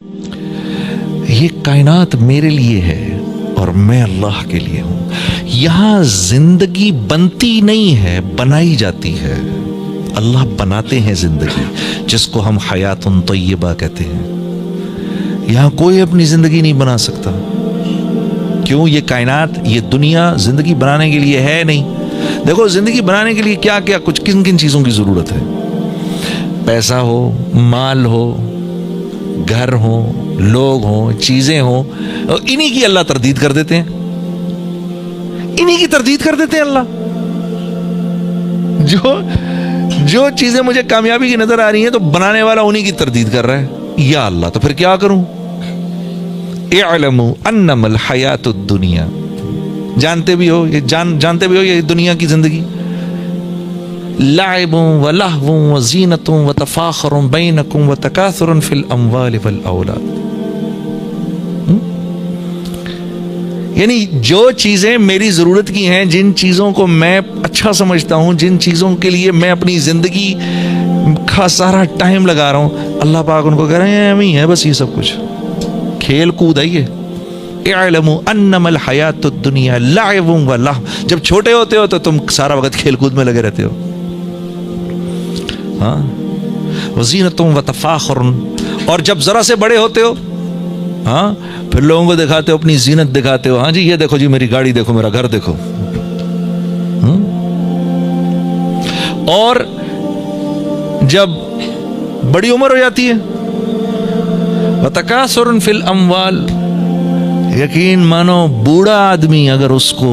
یہ کائنات میرے لیے ہے اور میں اللہ کے لیے ہوں. یہاں زندگی بنتی نہیں ہے، بنائی جاتی ہے. اللہ بناتے ہیں زندگی، جس کو ہم حیات طیبہ کہتے ہیں. یہاں کوئی اپنی زندگی نہیں بنا سکتا. کیوں؟ یہ کائنات، یہ دنیا زندگی بنانے کے لیے ہے نہیں. دیکھو زندگی بنانے کے لیے کیا کیا کچھ کن کن چیزوں کی ضرورت ہے. پیسہ ہو، مال ہو، گھر ہو، لوگ ہوں، چیزیں ہوں، اور انہی کی اللہ تردید کر دیتے ہیں. انہی کی تردید کر دیتے ہیں اللہ. جو چیزیں مجھے کامیابی کی نظر آ رہی ہیں تو بنانے والا انہی کی تردید کر رہا ہے. یا اللہ، تو پھر کیا کروں؟ اعلموا انما الحیات الدنیا، جانتے بھی ہو یہ دنیا کی زندگی لعب ولہو وزینۃ وتفاخر بینکم وتکاثر فی الاموال والاولاد. یعنی جو چیزیں میری ضرورت کی ہیں، جن چیزوں کو میں اچھا سمجھتا ہوں، جن چیزوں کے لیے میں اپنی زندگی کا سارا ٹائم لگا رہا ہوں، اللہ پاک ان کو کہہ رہے ہیں ایم ہی ہے بس. یہ سب کچھ کھیل کود ہے. یہ اعلموا انما الحیات الدنیا لعب ولہو. جب چھوٹے ہوتے ہو تو تم سارا وقت کھیل کود میں لگے رہتے ہو. ہاں، وزینۃ وتفاخر. اور جب ذرا سے بڑے ہوتے ہو، ہاں، پھر لوگوں کو دکھاتے ہو، اپنی زینت دکھاتے ہو. ہاں جی، یہ دیکھو جی میری گاڑی دیکھو، میرا گھر دیکھو. اور جب بڑی عمر ہو جاتی ہے، وتکاثر فی الاموال. یقین مانو بوڑھا آدمی اگر اس کو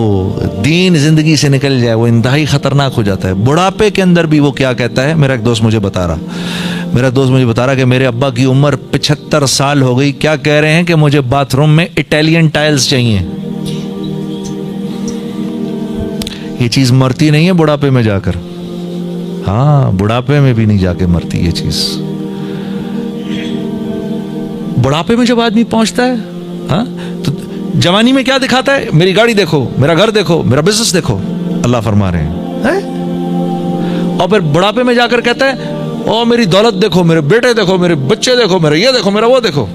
دین زندگی سے نکل جائے وہ انتہائی خطرناک ہو جاتا ہے. بڑھاپے کے اندر بھی وہ کیا کہتا ہے، میرا ایک دوست مجھے بتا رہا کہ میرے ابا کی عمر 75 سال ہو گئی، کیا کہہ رہے ہیں کہ مجھے باتھ روم میں اٹیلین ٹائلز چاہیے. یہ چیز مرتی نہیں ہے بڑھاپے میں جا کر. ہاں، بڑھاپے میں بھی نہیں جا کے مرتی یہ چیز. بڑھاپے میں جب آدمی پہنچتا ہے، ہاں، تو جوانی میں کیا دکھاتا ہے؟ میری گاڑی دیکھو، میرا گھر دیکھو، میرا بزنس دیکھو. اللہ فرما رہے ہیں. اور پھر بڑھاپے میں جا کر کہتا ہے او میری دولت دیکھو، میرے بیٹے دیکھو، میرے بچے دیکھو، میرا یہ دیکھو، میرا وہ دیکھو.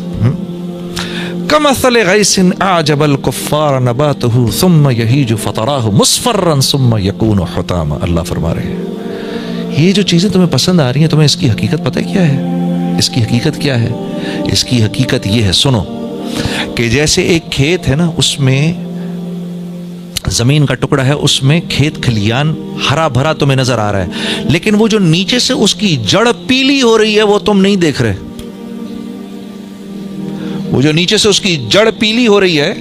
کمثل غیث اعجب الکفار نباتہ ثم یہیج فتراہ مصفرا ثم یکون حطاما. اللہ فرما رہے ہیں یہ جو چیزیں تمہیں پسند آ رہی ہیں، تمہیں اس کی حقیقت پتہ کیا ہے؟ اس کی حقیقت کیا ہے؟ اس کی حقیقت یہ ہے، سنو، کہ جیسے ایک کھیت ہے نا، اس میں زمین کا ٹکڑا ہے، اس میں کھیت کھلیان ہرا بھرا تمہیں نظر آ رہا ہے، لیکن وہ جو نیچے سے اس کی جڑ پیلی ہو رہی ہے وہ تم نہیں دیکھ رہے. وہ جو نیچے سے اس کی جڑ پیلی ہو رہی ہے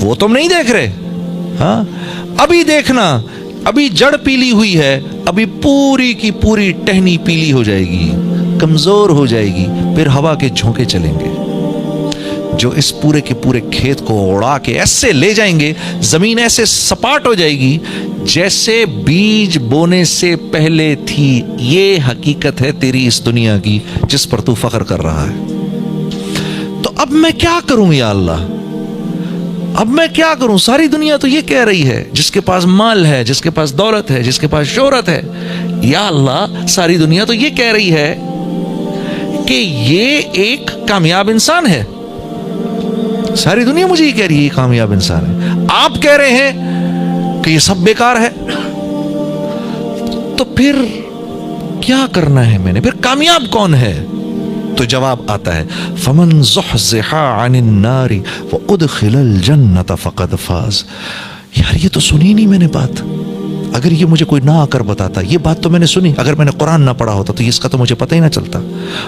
وہ تم نہیں دیکھ رہے. ہاں، ابھی دیکھنا، ابھی جڑ پیلی ہوئی ہے، ابھی پوری کی پوری ٹہنی پیلی ہو جائے گی، کمزور ہو جائے گی، پھر ہوا کے جھونکے چلیں گے جو اس پورے کے پورے کھیت کو اڑا کے ایسے لے جائیں گے. زمین ایسے سپاٹ ہو جائے گی جیسے بیج بونے سے پہلے تھی. یہ حقیقت ہے تیری اس دنیا کی جس پر تو فخر کر رہا ہے. تو اب میں کیا کروں یا اللہ؟ اب میں کیا کروں؟ ساری دنیا تو یہ کہہ رہی ہے، جس کے پاس مال ہے، جس کے پاس دولت ہے، جس کے پاس شہرت ہے، یا اللہ ساری دنیا تو یہ کہہ رہی ہے کہ یہ ایک کامیاب انسان ہے. ساری دنیا مجھے یہ کہہ رہی ہے یہ کامیاب انسان ہے. آپ کہہ رہے ہیں کہ یہ سب بیکار ہے. تو پھر کیا کرنا ہے میں نے؟ پھر کامیاب کون ہے؟ تو جواب آتا ہے فمن زحزح عن النار وادخل الجنة فقد فاز. یار یہ تو سنی نہیں میں نے بات. اگر یہ مجھے کوئی نہ آ کر بتاتا، یہ بات تو میں نے سنی، اگر میں نے قرآن نہ پڑھا ہوتا تو اس کا تو مجھے پتہ ہی نہ چلتا.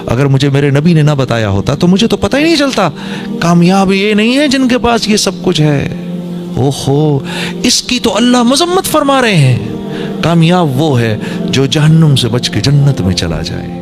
اگر مجھے میرے نبی نے نہ بتایا ہوتا تو مجھے تو پتہ ہی نہیں چلتا. کامیاب یہ نہیں ہے جن کے پاس یہ سب کچھ ہے. اوہو، اس کی تو اللہ مذمت فرما رہے ہیں. کامیاب وہ ہے جو جہنم سے بچ کے جنت میں چلا جائے.